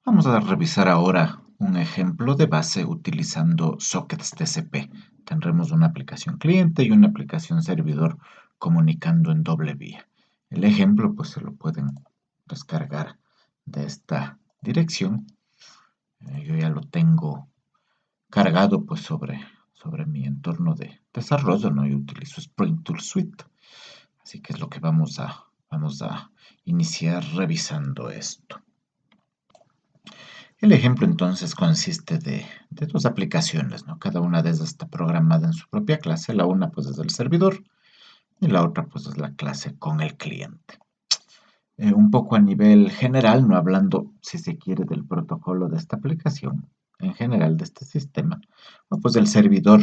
Vamos a revisar ahora un ejemplo de base utilizando sockets TCP. Tendremos una aplicación cliente y una aplicación servidor comunicando en doble vía. El ejemplo pues se lo pueden descargar de esta dirección. Yo ya lo tengo cargado pues sobre mi entorno de desarrollo, ¿no? Yo utilizo Spring Tool Suite. Así que es lo que vamos a iniciar revisando esto. El ejemplo entonces consiste de dos aplicaciones, ¿no? Cada una de ellas está programada en su propia clase, la una pues es el servidor y la otra pues es la clase con el cliente. Un poco a nivel general, no hablando si se quiere del protocolo de esta aplicación, en general de este sistema, pues el servidor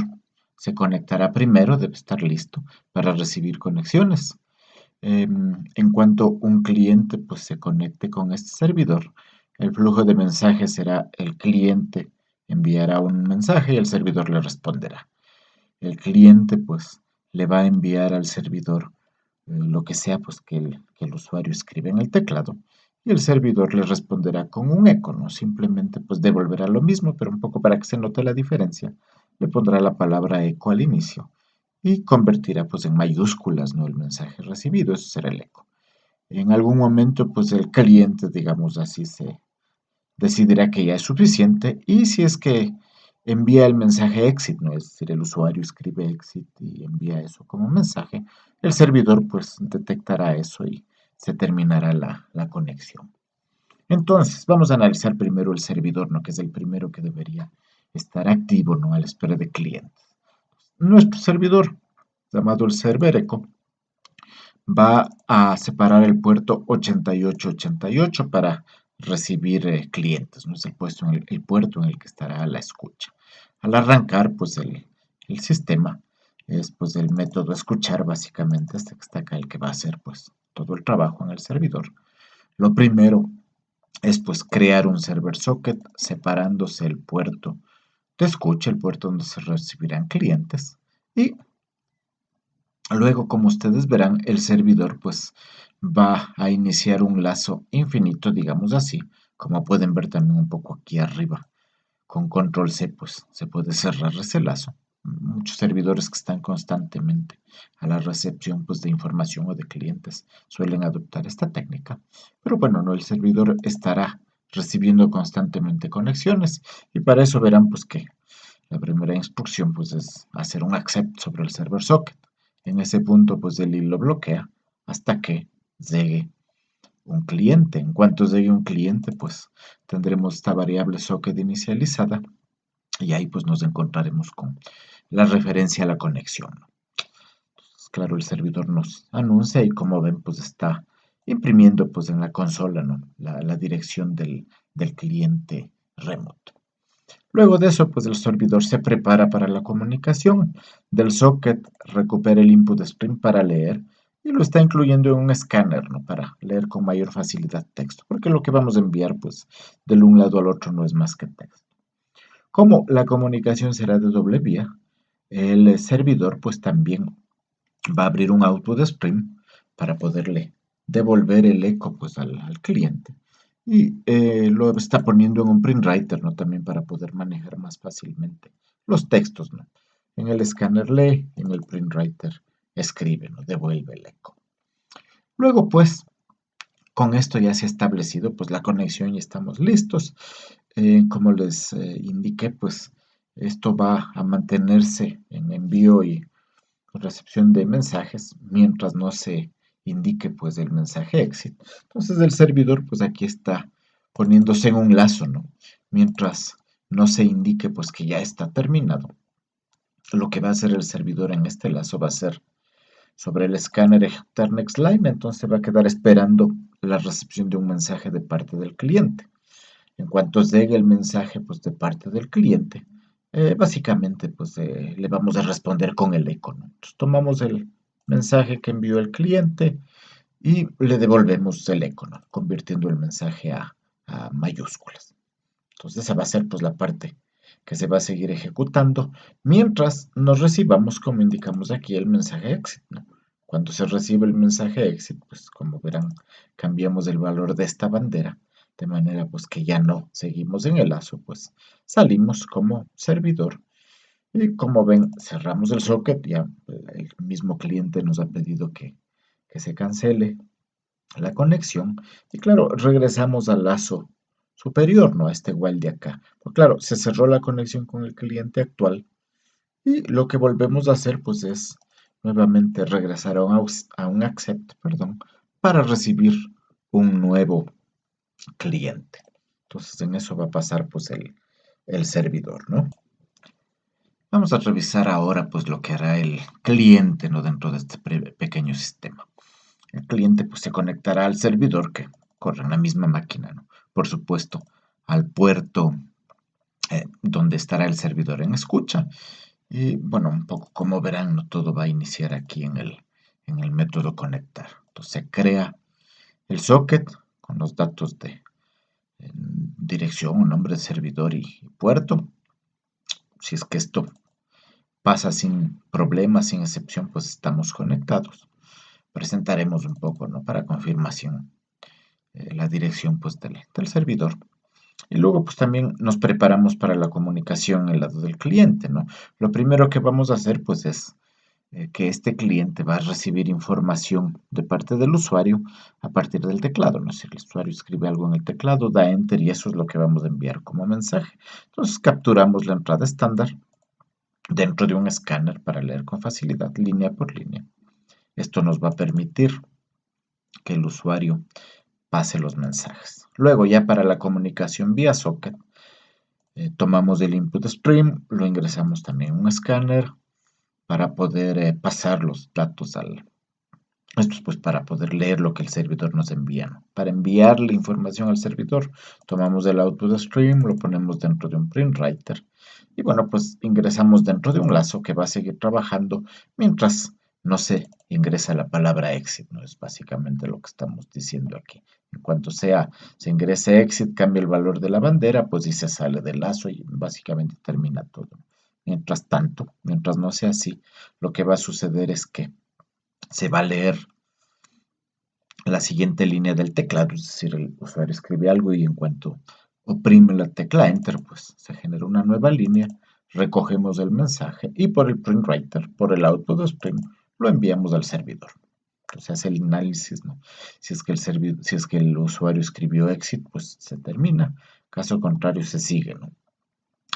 se conectará primero, debe estar listo para recibir conexiones. En cuanto un cliente pues, se conecte con este servidor, el flujo de mensajes será el cliente enviará un mensaje y el servidor le responderá. El cliente pues le va a enviar al servidor lo que sea pues que el usuario escribe en el teclado y el servidor le responderá con un eco, ¿no? Simplemente pues devolverá lo mismo, pero un poco para que se note la diferencia, le pondrá la palabra eco al inicio y convertirá pues en mayúsculas, ¿no? El mensaje recibido, eso será el eco. En algún momento pues el cliente, digamos así, se decidirá que ya es suficiente y si es que envía el mensaje exit, ¿no? Es decir, el usuario escribe exit y envía eso como mensaje, el servidor pues detectará eso y se terminará la conexión. Entonces, vamos a analizar primero el servidor, ¿no? Que es el primero que debería estar activo, ¿no? A la espera de clientes. Nuestro servidor, llamado el server eco, va a separar el puerto 8888 para recibir clientes, ¿no? Es el puerto en el que estará la escucha. Al arrancar, pues el sistema es pues el método escuchar, básicamente, este que está acá, el que va a hacer pues todo el trabajo en el servidor. Lo primero es pues crear un server socket separándose el puerto de escucha, el puerto donde se recibirán clientes, y luego, como ustedes verán, el servidor pues va a iniciar un lazo infinito, digamos así, como pueden ver también un poco aquí arriba. Con control C pues se puede cerrar ese lazo. Muchos servidores que están constantemente a la recepción pues, de información o de clientes suelen adoptar esta técnica. Pero bueno, no, el servidor estará recibiendo constantemente conexiones y para eso verán pues que la primera instrucción pues es hacer un accept sobre el server socket. En ese punto pues el hilo bloquea hasta que llegue un cliente. En cuanto llegue un cliente pues tendremos esta variable socket inicializada y ahí pues nos encontraremos con la referencia a la conexión. Entonces, claro, el servidor nos anuncia y como ven pues está imprimiendo pues en la consola, ¿no? la dirección del cliente remoto. Luego de eso, pues el servidor se prepara para la comunicación. Del socket recupera el input string para leer y lo está incluyendo en un escáner, ¿no? Para leer con mayor facilidad texto, porque lo que vamos a enviar, pues, del un lado al otro no es más que texto. Como la comunicación será de doble vía, el servidor, pues, también va a abrir un output string para poderle devolver el eco, pues, al cliente y lo está poniendo en un print writer, ¿no? También para poder manejar más fácilmente los textos, ¿no? En el escáner lee, en el print writer escribe, ¿no? Devuelve el eco. Luego, pues, con esto ya se ha establecido, pues, la conexión y estamos listos. Como les indiqué, pues, esto va a mantenerse en envío y recepción de mensajes mientras no se indique pues el mensaje exit. Entonces el servidor pues aquí está poniéndose en un lazo, ¿no? Mientras no se indique pues que ya está terminado. Lo que va a hacer el servidor en este lazo va a ser sobre el escáner ejecutar next line, entonces va a quedar esperando la recepción de un mensaje de parte del cliente. En cuanto llegue el mensaje pues de parte del cliente, básicamente pues le vamos a responder con el eco, ¿no? Entonces, tomamos el mensaje que envió el cliente y le devolvemos el eco, ¿no? Convirtiendo el mensaje a mayúsculas. Entonces esa va a ser pues la parte que se va a seguir ejecutando mientras nos recibamos, como indicamos aquí, el mensaje exit, ¿no? Cuando se recibe el mensaje exit, pues como verán, cambiamos el valor de esta bandera de manera pues que ya no seguimos en el lazo, pues salimos como servidor. Y como ven, cerramos el socket, ya el mismo cliente nos ha pedido que se cancele la conexión. Y claro, regresamos al lazo superior, ¿no? A este while de acá. Pues claro, se cerró la conexión con el cliente actual y lo que volvemos a hacer pues es nuevamente regresar a un accept, perdón, para recibir un nuevo cliente. Entonces en eso va a pasar pues el servidor, ¿no? Vamos a revisar ahora pues lo que hará el cliente, ¿no? Dentro de este pequeño sistema. El cliente pues se conectará al servidor que corre en la misma máquina, ¿no? Por supuesto, al puerto donde estará el servidor en escucha. Y bueno, un poco como verán, no todo va a iniciar aquí en el método conectar. Entonces se crea el socket con los datos de dirección, nombre de servidor y puerto. Si es que esto pasa sin problemas, sin excepción, pues estamos conectados. Presentaremos un poco, ¿no? Para confirmación la dirección pues del servidor. Y luego pues también nos preparamos para la comunicación en el lado del cliente, ¿no? Lo primero que vamos a hacer pues es que este cliente va a recibir información de parte del usuario a partir del teclado, ¿no? Si el usuario escribe algo en el teclado, da enter y eso es lo que vamos a enviar como mensaje. Entonces capturamos la entrada estándar dentro de un escáner para leer con facilidad línea por línea. Esto nos va a permitir que el usuario pase los mensajes. Luego ya para la comunicación vía socket, tomamos el input stream, lo ingresamos también en un escáner para poder pasar los datos al... Esto es pues para poder leer lo que el servidor nos envía, ¿no? Para enviar la información al servidor, tomamos el output stream, lo ponemos dentro de un print writer y bueno, pues ingresamos dentro de un lazo que va a seguir trabajando mientras no se ingresa la palabra exit, ¿no? Es básicamente lo que estamos diciendo aquí. En cuanto se ingrese exit, cambia el valor de la bandera, pues y se sale del lazo y básicamente termina todo. Mientras tanto, mientras no sea así, lo que va a suceder es que se va a leer la siguiente línea del teclado, es decir, el usuario escribe algo y en cuanto oprime la tecla Enter, pues se genera una nueva línea, recogemos el mensaje y por el print writer, por el output stream, lo enviamos al servidor. Entonces hace el análisis, ¿no? Si es que el usuario escribió exit, pues se termina. Caso contrario, se sigue, ¿no?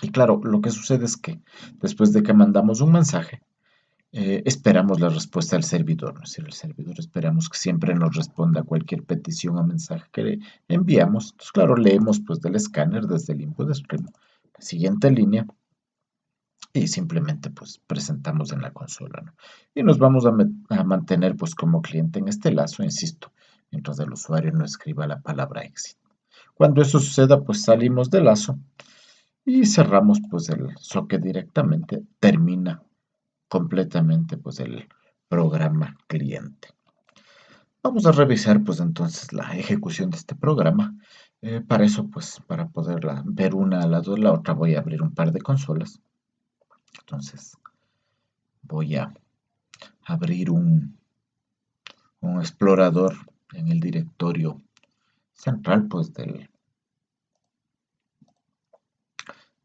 Y claro, lo que sucede es que después de que mandamos un mensaje, esperamos la respuesta del servidor, ¿no? Es decir, el servidor esperamos que siempre nos responda a cualquier petición o mensaje que le enviamos. Entonces, claro, leemos pues del escáner desde el input stream la siguiente línea y simplemente pues presentamos en la consola, ¿no? Y nos vamos a mantener pues como cliente en este lazo, insisto, mientras el usuario no escriba la palabra exit. Cuando eso suceda, pues salimos del lazo y cerramos pues el socket directamente. Termina completamente pues el programa cliente. Vamos a revisar pues entonces la ejecución de este programa. Para eso pues para poderla ver una al lado de la otra voy a abrir un par de consolas. Entonces voy a abrir un explorador en el directorio central pues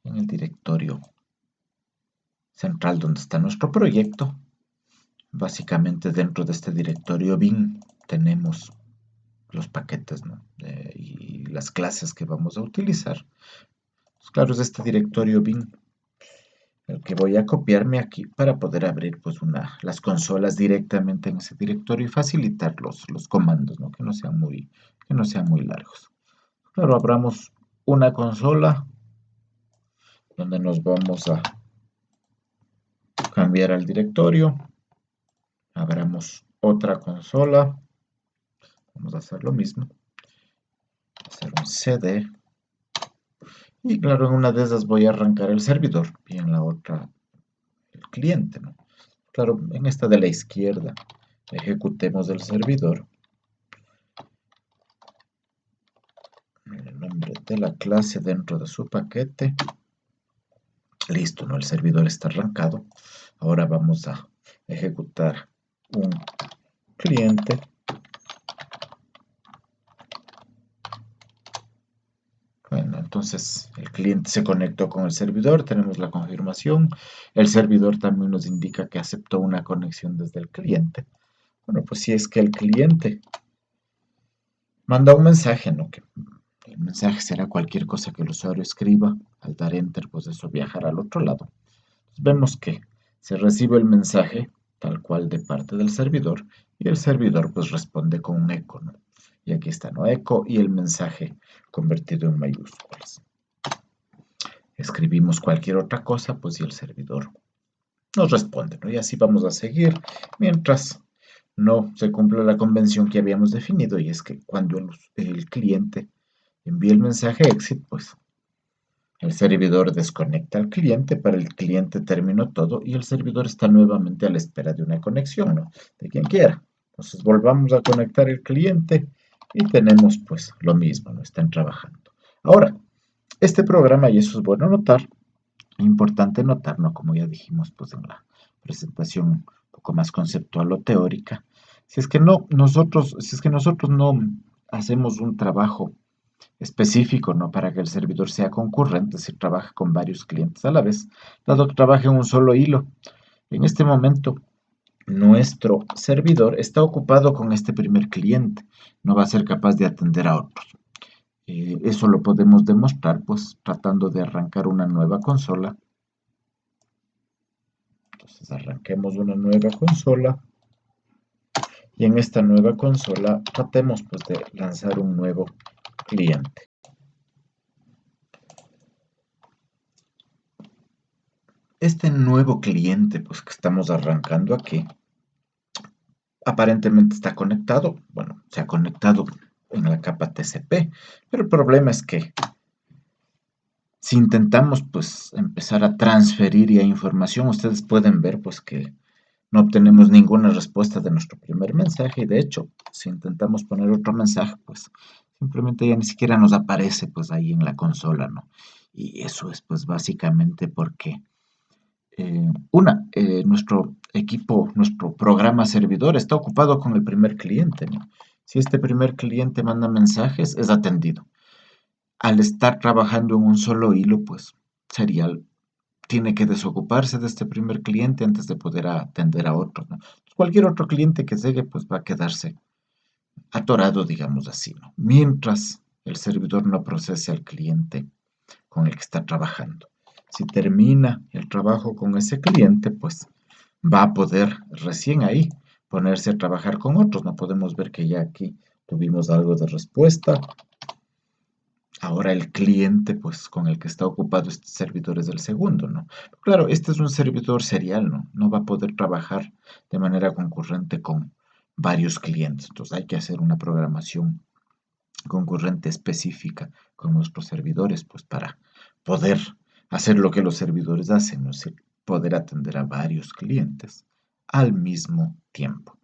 en el directorio central donde está nuestro proyecto. Básicamente dentro de este directorio bin tenemos los paquetes, ¿no? Y las clases que vamos a utilizar. Pues claro, es este directorio bin el que voy a copiarme aquí para poder abrir pues las consolas directamente en ese directorio y facilitar los comandos, ¿no? Que no sean muy largos. Claro, abramos una consola donde nos vamos a cambiar al directorio. Abramos otra consola. Vamos a hacer lo mismo. Hacer un cd. Y claro, en una de esas voy a arrancar el servidor y en la otra el cliente, ¿no? Claro, en esta de la izquierda ejecutemos el servidor. El nombre de la clase dentro de su paquete. Listo, ¿no? El servidor está arrancado. Ahora vamos a ejecutar un cliente. Entonces, el cliente se conectó con el servidor, tenemos la confirmación. El servidor también nos indica que aceptó una conexión desde el cliente. Bueno, pues si es que el cliente manda un mensaje, ¿no? Que el mensaje será cualquier cosa que el usuario escriba. Al dar enter, pues eso viajará al otro lado. Entonces, vemos que se recibe el mensaje tal cual de parte del servidor y el servidor pues responde con un eco, ¿no? Y aquí está, ¿no? Eco y el mensaje convertido en mayúsculas. Escribimos cualquier otra cosa, pues y el servidor nos responde, ¿no? Y así vamos a seguir mientras no se cumple la convención que habíamos definido, y es que cuando el cliente envía el mensaje exit, pues el servidor desconecta al cliente, para el cliente terminó todo y el servidor está nuevamente a la espera de una conexión, ¿no? De quien quiera. Entonces volvamos a conectar el cliente y tenemos pues lo mismo, ¿no? Están trabajando. Ahora, este programa, y eso es bueno notar, importante notar, ¿no? Como ya dijimos pues en la presentación un poco más conceptual o teórica, si es que nosotros no hacemos un trabajo específico, ¿no? Para que el servidor sea concurrente, si trabaja con varios clientes a la vez, dado que trabaja en un solo hilo. En este momento, nuestro servidor está ocupado con este primer cliente, no va a ser capaz de atender a otros. Eso lo podemos demostrar, pues, tratando de arrancar una nueva consola. Entonces, arranquemos una nueva consola y en esta nueva consola tratemos, pues, de lanzar un nuevo cliente. Este nuevo cliente, pues, que estamos arrancando aquí, aparentemente está conectado, bueno, se ha conectado en la capa TCP, pero el problema es que si intentamos pues empezar a transferir ya información, ustedes pueden ver pues que no obtenemos ninguna respuesta de nuestro primer mensaje, y de hecho, si intentamos poner otro mensaje, pues simplemente ya ni siquiera nos aparece pues ahí en la consola, ¿no? Y eso es pues básicamente porque nuestro equipo, nuestro programa servidor está ocupado con el primer cliente, ¿no? Si este primer cliente manda mensajes, es atendido. Al estar trabajando en un solo hilo, pues tiene que desocuparse de este primer cliente antes de poder atender a otro, ¿no? Cualquier otro cliente que llegue, pues va a quedarse atorado, digamos así, ¿no? Mientras el servidor no procese al cliente con el que está trabajando. Si termina el trabajo con ese cliente, pues va a poder recién ahí ponerse a trabajar con otros. No podemos ver que ya aquí tuvimos algo de respuesta. Ahora el cliente, pues con el que está ocupado este servidor es el segundo, ¿no? Claro, este es un servidor serial, ¿no? No va a poder trabajar de manera concurrente con varios clientes. Entonces hay que hacer una programación concurrente específica con nuestros servidores, pues para poder hacer lo que los servidores hacen, ¿no? Es decir, poder atender a varios clientes al mismo tiempo.